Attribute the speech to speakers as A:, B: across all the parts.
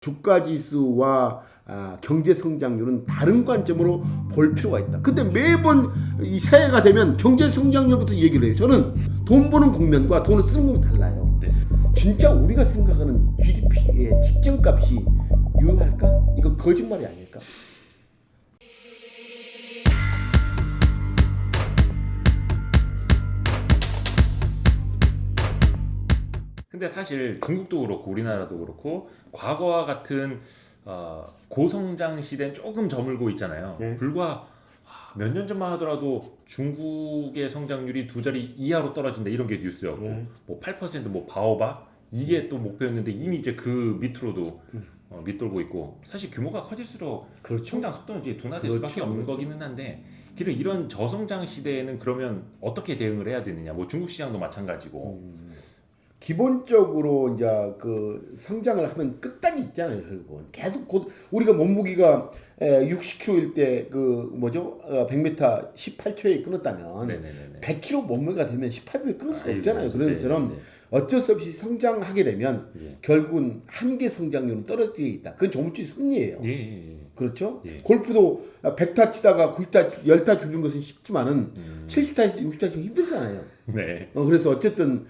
A: 주가지수와 경제 성장률은 다른 관점으로 볼 필요가 있다. 근데 매번 이 새해가 되면 경제 성장률부터 얘기를 해요. 저는 돈 버는 국면과 돈을 쓰는 국면이 달라요.
B: 네.
A: 진짜 우리가 생각하는 GDP의 직전값이 유효할까? 이거 거짓말이 아닐까?
B: 근데 사실 중국도 그렇고 우리나라도 그렇고 과거와 같은 고성장 시대는 조금 저물고 있잖아요.
A: 네.
B: 불과 몇 년 전만 하더라도 중국의 성장률이 두 자리 이하로 떨어진다 이런 게 뉴스였고
A: 네.
B: 뭐 8% 뭐 바오바 이게 또 목표였는데 이미 이제 그 밑으로도 밑돌고 있고 사실 규모가 커질수록
A: 그렇죠.
B: 성장 속도는 이제 둔화될
A: 그렇죠.
B: 수밖에 없는
A: 그렇죠.
B: 거기는 한데 이런 저성장 시대에는 그러면 어떻게 대응을 해야 되느냐? 뭐 중국 시장도 마찬가지고.
A: 기본적으로 이제 그 성장을 하면 끝단이 있잖아요. 결국은 계속 곧 우리가 몸무게가 60kg일 때 그 뭐죠? 100m 18초에 끊었다면
B: 네네네.
A: 100kg 몸무게가 되면 18초에 끊을 수가
B: 아이고,
A: 없잖아요. 그런 것처럼
B: 네네네.
A: 어쩔 수 없이 성장하게 되면
B: 예.
A: 결국은 한계 성장률은 떨어져 있다. 그건 조물주의 승리예요.
B: 예.
A: 그렇죠?
B: 예.
A: 골프도 100타 치다가 90타, 10타 주는 것은 쉽지만은 70타, 60타 치면 힘들잖아요.
B: 네.
A: 그래서 어쨌든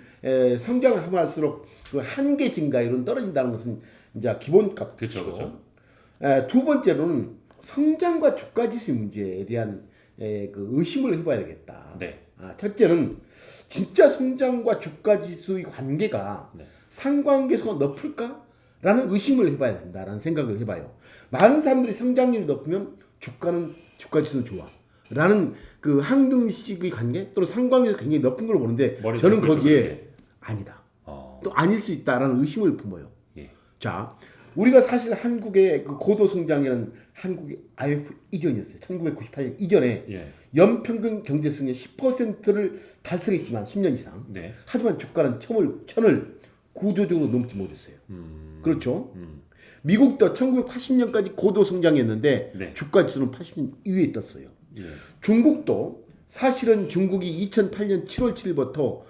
A: 성장을 하면 할수록 그 한계 증가율은 떨어진다는 것은 이제 기본값이죠.
B: 그렇죠.
A: 두 번째로는 성장과 주가지수 문제에 대한 그 의심을 해봐야 되겠다.
B: 네.
A: 첫째는 진짜 성장과 주가지수의 관계가
B: 네.
A: 상관계수가 높을까라는 의심을 해봐야 된다라는 생각을 해봐요. 많은 사람들이 성장률이 높으면 주가지수는 좋아. 라는 그 항등식의 관계 또는 상관계에서 굉장히 높은 걸 보는데 저는 거기에 아니다. 또 아닐 수 있다라는 의심을 품어요.
B: 예.
A: 자, 우리가 사실 한국의 그 고도 성장에는 한국의 IMF 이전이었어요. 1998년 이전에
B: 예.
A: 연평균 경제성의 10%를 달성했지만 10년 이상.
B: 네.
A: 하지만 주가는 천을 구조적으로 넘지 못했어요. 그렇죠? 미국도 1980년까지 고도 성장했는데
B: 네.
A: 주가 지수는 80년 이후에 떴어요.
B: 예.
A: 중국도 사실은 중국이 2008년 7월 7일부터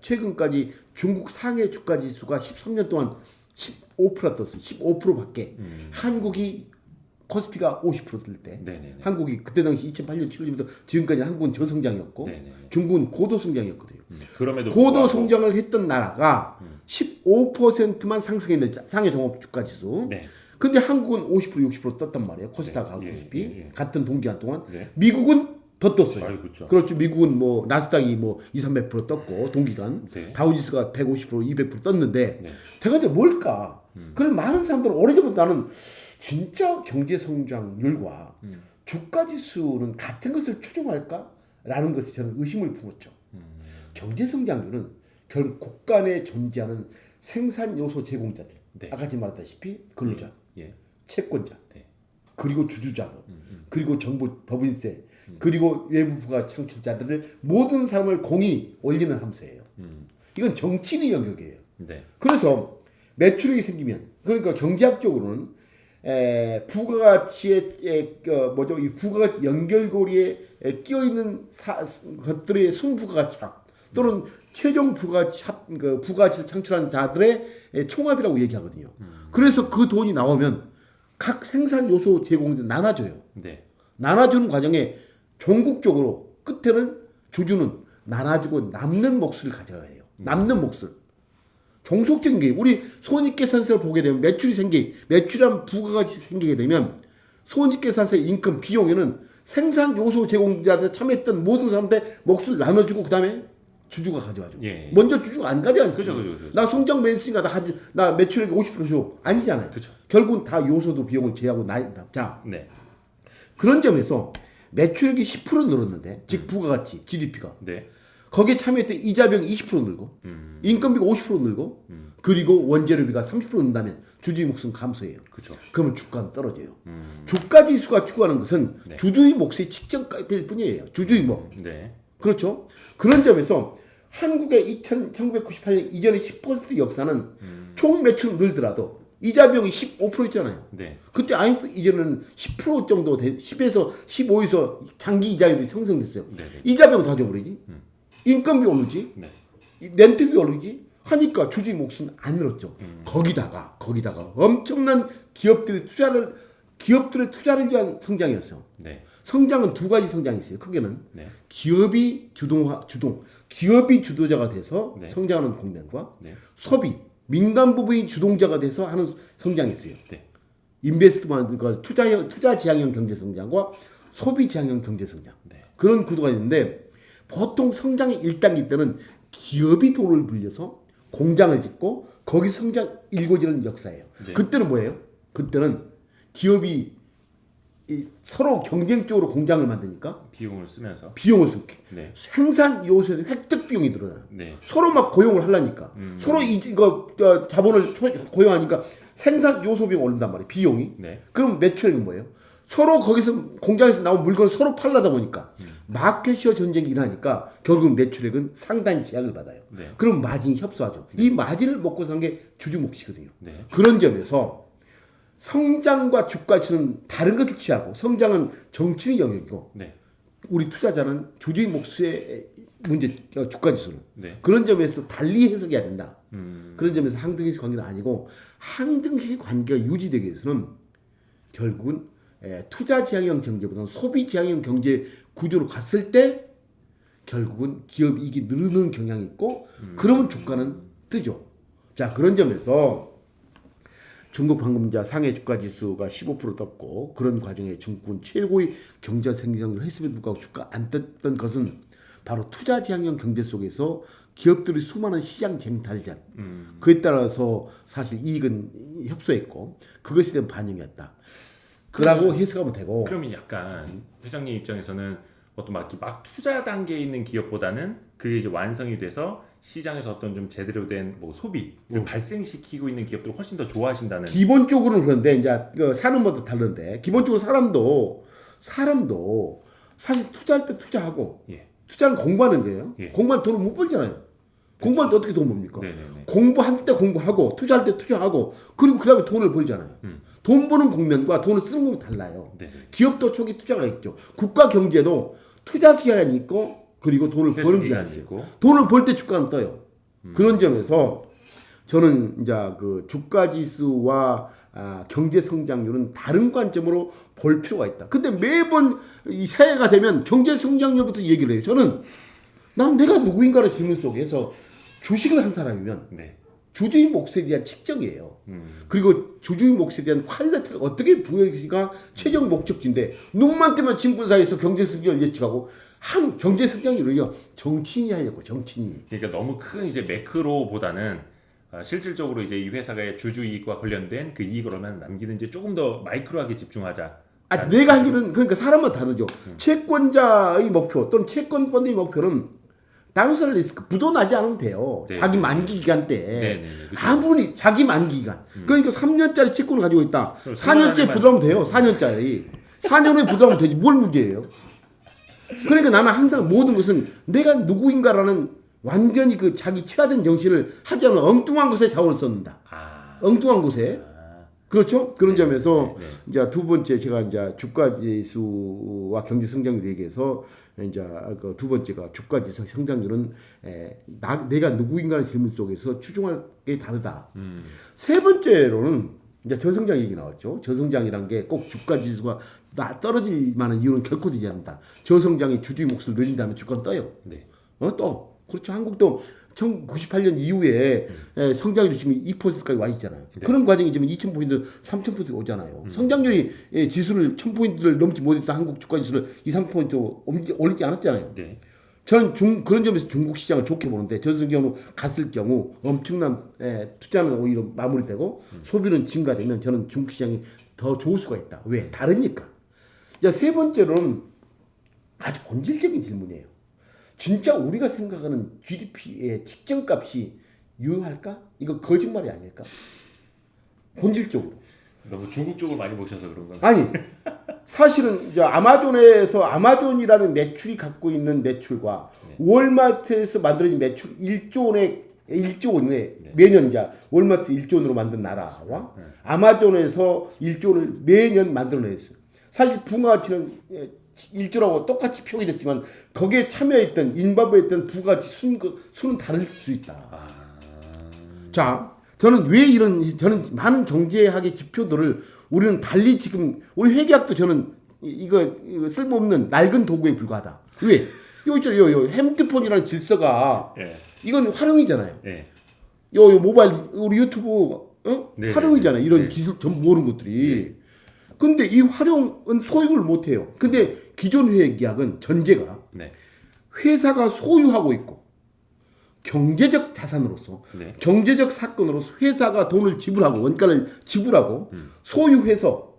A: 최근까지 중국 상해 주가 지수가 13년 동안 15% 떴어요. 15%밖에. 한국이 코스피가 50% 뜰 때,
B: 네네네.
A: 한국이 그때 당시 2008년 7월부터 지금까지 한국은 저성장이었고,
B: 네네네.
A: 중국은 고도 성장이었거든요.
B: 그럼에도
A: 고도
B: 불구하고
A: 성장을 했던 나라가 15%만 상승했는데 상해 종합 주가 지수.
B: 네.
A: 근데 한국은 50% 60% 떴단 말이에요. 코스닥하고
B: 예,
A: 코스피
B: 예.
A: 같은 동기간 동안.
B: 네.
A: 미국은 더 떴어요.
B: 아유, 그렇죠.
A: 그렇죠. 미국은 뭐 나스닥이 뭐 2, 300% 떴고 동기간
B: 네.
A: 다우지수가 150%, 200% 떴는데
B: 네.
A: 대가제 뭘까? 그런 많은 사람들은 오래전부터 나는 진짜 경제 성장률과 주가 지수는 같은 것을 추종할까라는 것에 저는 의심을 품었죠. 경제 성장률은 결국 곳간에 존재하는 생산 요소 제공자들,
B: 네.
A: 아까 지금 말했다시피 근로자,
B: 예.
A: 채권자,
B: 네.
A: 그리고 주주자본, 그리고 정부 법인세, 그리고 외부 부가 창출자들을 모든 사람을 공이 올리는 함수예요. 이건 정치인의 영역이에요.
B: 네.
A: 그래서 매출액이 생기면 그러니까 경제학적으로는 부가가치의 이 부가가치 연결고리에 끼어 있는 것들의 순부가가치합 또는 최종 부가가치를 창출하는 자들의 총합이라고 얘기하거든요. 그래서 그 돈이 나오면 각 생산 요소 제공자 나눠줘요.
B: 네.
A: 나눠주는 과정에 종국적으로 끝에는 주주는 나눠주고 남는 몫을 가져가야 해요. 남는 몫을. 종속적인 게 우리 손익계산서를 보게 되면 매출이란 부가가치 생기게 되면 손익계산서의 인건 비용에는 생산 요소 제공자들 참여했던 모든 사람들의 몫을 나눠주고 그 다음에 주주가 가져가죠.
B: 예.
A: 먼저 주주가 안 가져가는 거죠.
B: 그죠.
A: 나 성장 매수니까 나 매출액 50% 줘. 아니잖아요.
B: 그죠.
A: 결국은 다 요소도 비용을 제하고 자
B: 네.
A: 그런 점에서 매출액이 10% 늘었는데 즉 부가가치 GDP가
B: 네.
A: 거기에 참여했던 이자비용이 20% 늘고 인건비가 50% 늘고 그리고 원재료비가 30% 는다면 주주의 몫은 감소해요.
B: 그렇죠.
A: 그러면 주가는 떨어져요. 주가 지수가 추구하는 것은
B: 네.
A: 주주의 몫의 측정일 뿐이에요. 주주의 몫.
B: 네.
A: 그렇죠. 그런 점에서 한국의 1998년 이전의 10% 역사는 총 매출 늘더라도 이자 비용이 15%였잖아요.
B: 네.
A: 그때 IMF 이전은 10% 정도 10에서 15에서 장기 이자율이 형성됐어요.
B: 네.
A: 이자 비용 다 줘버리지. 인건비 오르지.
B: 네.
A: 렌트비 오르지. 하니까 주주의 몫은 안 늘었죠. 거기다가 엄청난 기업들의 투자를 위한 성장이었어요.
B: 네.
A: 성장은 두 가지 성장이 있어요. 크게는
B: 네.
A: 기업이 기업이 주도자가 돼서
B: 네.
A: 성장하는 국면과
B: 네.
A: 소비, 민간 부분이 주동자가 돼서 하는 성장이 있어요.
B: 네.
A: 인베스트먼트, 그러니까 투자 지향형 경제 성장과 소비 지향형 경제 성장.
B: 네.
A: 그런 구도가 있는데 보통 성장의 1단계 때는 기업이 돈을 불려서 공장을 짓고 거기서 성장 일궈지는 역사예요.
B: 네.
A: 그때는 뭐예요? 그때는 기업이 서로 경쟁적으로 공장을 만드니까
B: 비용을 쓰면서.
A: 비용을 쓰고
B: 네.
A: 생산 요소에 획득 비용이 늘어나요.
B: 네.
A: 서로 막 고용을 하려니까 서로 이거 자본을 고용하니까 생산 요소 비용 오른단 말이에요. 비용이.
B: 네.
A: 그럼 매출액은 뭐예요? 서로 거기서 공장에서 나온 물건을 서로 팔려다 보니까 마켓시어 전쟁이 일어나니까 결국 매출액은 상당히 제약을 받아요.
B: 네.
A: 그럼 마진이 협소하죠. 이 마진을 먹고 사는 게 주주 몫이거든요.
B: 네.
A: 그런 점에서 성장과 주가치는 다른 것을 취하고 성장은 정치의 영역이고
B: 네.
A: 우리 투자자는 주주의 몫의 문제 주가지수는
B: 네.
A: 그런 점에서 달리 해석해야 된다. 그런 점에서 항등식 관계는 아니고 항등식 관계가 유지되기 위해서는 결국은 투자 지향형 경제보다는 소비 지향형 경제 구조로 갔을 때 결국은 기업 이익이 늘는 경향이 있고 그러면 주가는 뜨죠. 자, 그런 점에서 중국 방금 상해 주가 지수가 15% 떴고 그런 과정에 중국은 최고의 경제 생산을 했음에도 불구하고 주가 안 떴던 것은 바로 투자 지향형 경제 속에서 기업들이 수많은 시장 쟁탈전 그에 따라서 사실 이익은 협소했고 그것에 대한 반영이었다. 그라고 해석하면 되고.
B: 그러면 약간 회장님 입장에서는 어떤 막 투자 단계에 있는 기업보다는 그게 이제 완성이 돼서 시장에서 어떤 좀 제대로 된 뭐 소비를 발생시키고 있는 기업들을 훨씬 더 좋아하신다는.
A: 기본적으로는 그런데 이제 그 사는 것도 다른데 기본적으로 사람도 사실 투자할 때 투자하고
B: 예.
A: 투자는 공부하는 거예요.
B: 예.
A: 공부하면 돈을 못 벌잖아요. 공부할 때 어떻게 돈 벌습니까?
B: 네네네.
A: 공부할 때 공부하고 투자할 때 투자하고 그리고 그 다음에 돈을 벌잖아요. 돈 버는 국면과 돈을 쓰는 국면이 달라요.
B: 네네.
A: 기업도 초기 투자가 있죠. 국가 경제도 투자 기간이 있고 그리고 돈을 버는 기간이 있고 돈을 벌 때 주가는 떠요. 그런 점에서 저는 이제 그 주가 지수와 경제 성장률은 다른 관점으로 볼 필요가 있다. 근데 매번 이 새해가 되면 경제 성장률부터 얘기를 해요. 저는 난 내가 누구인가를 질문 속에서 주식을 한 사람이면
B: 네.
A: 주주의 몫에 대한 측정이에요. 그리고 주주의 몫에 대한 퀄리티를 어떻게 부여하기가 최종 목적지인데 눈만 뜨면 친구 사이에서 경제 성장을 예측하고 한 경제 성장률을요 정치인이 하려고 정치인이.
B: 그러니까 너무 큰 이제 매크로보다는 실질적으로 이제 이 회사의 주주 이익과 관련된 그 이익을 얼마나 남기는지 조금 더 마이크로하게 집중하자.
A: 내가 할 일은 그러니까 사람마다 다르죠. 채권자의 목표 또는 채권 펀드의 목표는 다운셀 리스크 부도나지 않으면 돼요.
B: 네.
A: 자기 만기 기간 때
B: 네.
A: 아무리 자기 만기 기간 그러니까 3년짜리 채권을 가지고 있다.
B: 그럼
A: 4년째 부도하면 돼요. 4년짜리 4년 후에 부도하면 되지 뭘 문제예요. 그러니까 나는 항상 모든 것은 내가 누구인가라는 완전히 그 자기 취하된 정신을 하지 않은 엉뚱한 것에 자원을 쏟는다. 엉뚱한 곳에. 그렇죠? 그런 점에서 이제 두 번째 제가 이제 주가 지수와 경제 성장률 얘기해서 이제 그 두 번째가 주가 지수 성장률은 내가 누구인가의 질문 속에서 추종할 게 다르다. 세 번째로는 이제 저성장 얘기 나왔죠. 저성장이란 게 꼭 주가 지수가 떨어질 만한 이유는 결코 되지 않는다. 저성장이 주주의 몫을 늘린다면 주가는 떠요.
B: 네.
A: 또 그렇죠. 한국도 1998년 이후에 성장률이 지금 2%까지 와 있잖아요.
B: 네.
A: 그런 과정이 지금 2,000포인트, 3,000포인트 오잖아요. 성장률이 지수를 1,000포인트를 넘지 못했던 한국 주가 지수를 2, 3포인트 올리지 않았잖아요.
B: 네.
A: 저는 그런 점에서 중국 시장을 좋게 보는데 저성장으로 갔을 경우 엄청난 투자는 오히려 마무리되고 소비는 증가되면 저는 중국 시장이 더 좋을 수가 있다. 왜? 다르니까. 자, 세 번째로는 아주 본질적인 질문이에요. 진짜 우리가 생각하는 GDP의 측정값이 유효할까? 이거 거짓말이 아닐까? 본질적으로.
B: 너무 중국 쪽을 많이 보셔서 그런 건가요?
A: 아니, 사실은 이제 아마존에서 아마존이라는 매출이 갖고 있는 매출과 월마트에서 만들어진 매출 1조 원에 매년 이제 월마트 1조 원으로 만든 나라와 아마존에서 1조를 매년 만들어냈어요. 사실 부가가치는 1조라고 똑같이 표기됐지만 거기에 참여했던 인바브에 있던 부가가치 수는 다를 수 있다. 자, 저는 많은 경제학의 지표들을 우리는 달리 지금 우리 회계학도 저는 이거 쓸모없는 낡은 도구에 불과하다. 왜? 요 있잖아요. 요 핸드폰이라는 질서가
B: 예.
A: 이건 활용이잖아요.
B: 예.
A: 요 모바일 우리 유튜브
B: 네,
A: 활용이잖아요. 이런
B: 네.
A: 기술 전부 모르는 것들이. 근데 이 활용은 소유를 못 해요. 근데 기존 회계학은 전제가
B: 네.
A: 회사가 소유하고 있고 경제적 자산으로서
B: 네.
A: 경제적 사건으로서 회사가 돈을 지불하고 원가를 지불하고 소유해서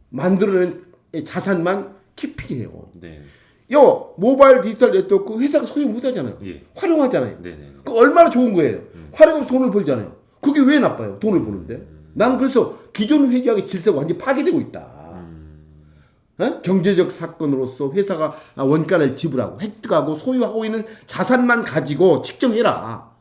A: 만들어낸 자산만 키핑해요.
B: 네.
A: 요 모바일 디지털 네트워크 회사가 소유 못 하잖아요.
B: 예.
A: 활용하잖아요.
B: 네, 네.
A: 그 얼마나 좋은 거예요. 활용해서 돈을 벌잖아요. 그게 왜 나빠요? 돈을 버는데. 나는 그래서 기존 회계학의 질서가 완전히 파괴되고 있다. 경제적 사건으로서 회사가 원가를 지불하고 획득하고 소유하고 있는 자산만 가지고 측정해라.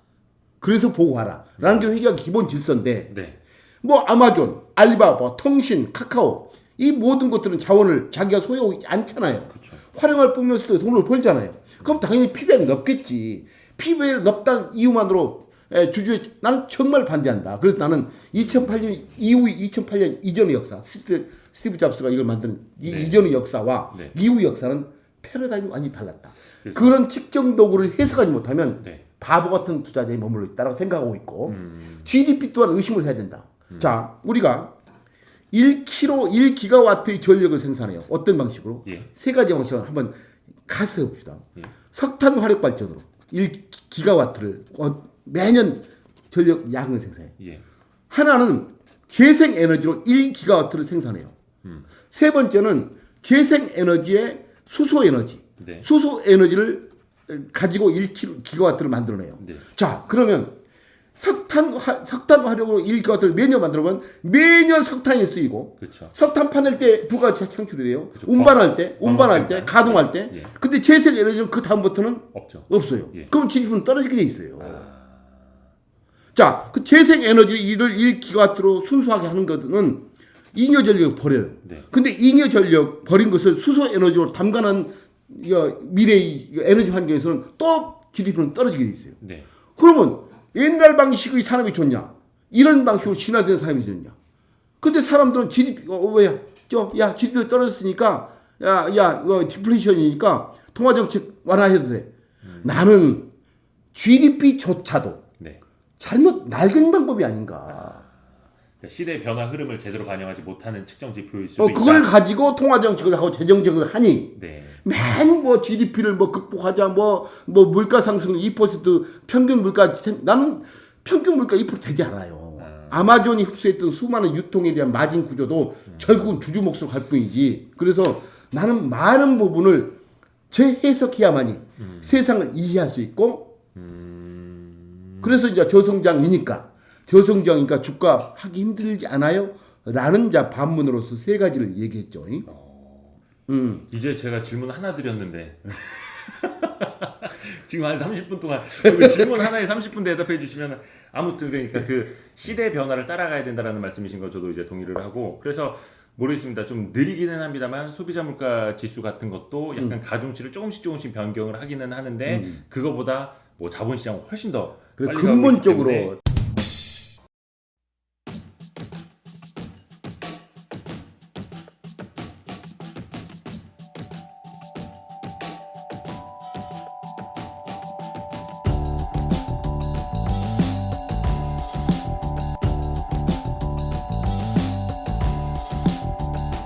A: 그래서 보고하라. 라는 게 회계학의 기본 질서인데
B: 네.
A: 뭐 아마존, 알리바바, 통신, 카카오 이 모든 것들은 자원을 자기가 소유하고 있지 않잖아요.
B: 그렇죠.
A: 활용할 뿐이면서도 돈을 벌잖아요. 그럼 당연히 PBR이 높겠지. PBR이 높다는 이유만으로 주주의 나는 정말 반대한다. 그래서 나는 2008년 이후 2008년 이전의 역사 스티브 잡스가 이걸 만든
B: 네.
A: 이전의 역사와
B: 네.
A: 이후 역사는 패러다임이 완전히 달랐다.
B: 그렇죠.
A: 그런 측정 도구를 해석하지 못하면
B: 네.
A: 바보 같은 투자자에 머물러 있다고 생각하고 있고 GDP 또한 의심을 해야 된다. 자, 우리가 1기가와트의 전력을 생산해요. 어떤 방식으로?
B: 예.
A: 세 가지 방식을 한번 가스해 봅시다.
B: 예.
A: 석탄 화력 발전으로 1기가와트를 매년 전력 양을 생산해요.
B: 예.
A: 하나는 재생 에너지로 1기가와트를 생산해요. 세 번째는 재생 에너지의 수소 에너지.
B: 네.
A: 수소 에너지를 가지고 1기가와트를 만들어내요.
B: 네.
A: 자, 그러면 석탄 화력으로 1기가와트를 매년 만들면 매년 석탄이 쓰이고
B: 그렇죠.
A: 석탄 파낼 때 부가가치가 창출이 돼요.
B: 그렇죠.
A: 운반할 때,
B: 생산.
A: 가동할 때.
B: 예.
A: 근데 재생 에너지는 그 다음부터는
B: 없죠.
A: 없어요.
B: 예.
A: 그럼 GDP는 떨어지게 돼 있어요. 자, 그 재생 에너지를 1기가와트로 순수하게 하는 것은 잉여 전력을 버려요.
B: 네.
A: 근데 잉여 전력 버린 것을 수소 에너지로 담가는 미래의 에너지 환경에서는 또 GDP는 떨어지게 돼 있어요.
B: 네.
A: 그러면 옛날 방식의 산업이 좋냐? 이런 방식으로 진화된 산업이 좋냐? 근데 사람들은 GDP 왜야? 야 GDP가 떨어졌으니까 디플레이션이니까 통화 정책 완화해도 돼. 나는 GDP조차도
B: 네.
A: 잘못 낡은 방법이 아닌가.
B: 시대의 변화 흐름을 제대로 반영하지 못하는 측정 지표일 수도 있다.
A: 그걸 가지고 통화 정책을 하고 재정 정책을 하니
B: 네.
A: 맨 뭐 GDP를 뭐 극복하자 뭐 물가 상승 2% 평균 물가 나는 평균 물가 2% 되지 않아요. 아마존이 흡수했던 수많은 유통에 대한 마진 구조도 결국은 주주 몫으로 갈 뿐이지. 그래서 나는 많은 부분을 재해석해야만이 세상을 이해할 수 있고 그래서 이제 저성장이니까 주가 하기 힘들지 않아요? 라는 반문으로서 세 가지를 얘기했죠.
B: 이제 제가 질문 하나 드렸는데 지금 한 30분 동안 그 질문 하나에 30분 대답해 주시면 아무튼 그러니까 그 시대 변화를 따라가야 된다라는 말씀이신 거 저도 이제 동의를 하고 그래서 모르겠습니다. 좀 느리기는 합니다만 소비자 물가 지수 같은 것도 약간 가중치를 조금씩 변경을 하기는 하는데 그거보다 뭐 자본시장은 훨씬 더 빨리 가고 있기
A: 근본적으로
B: 때문에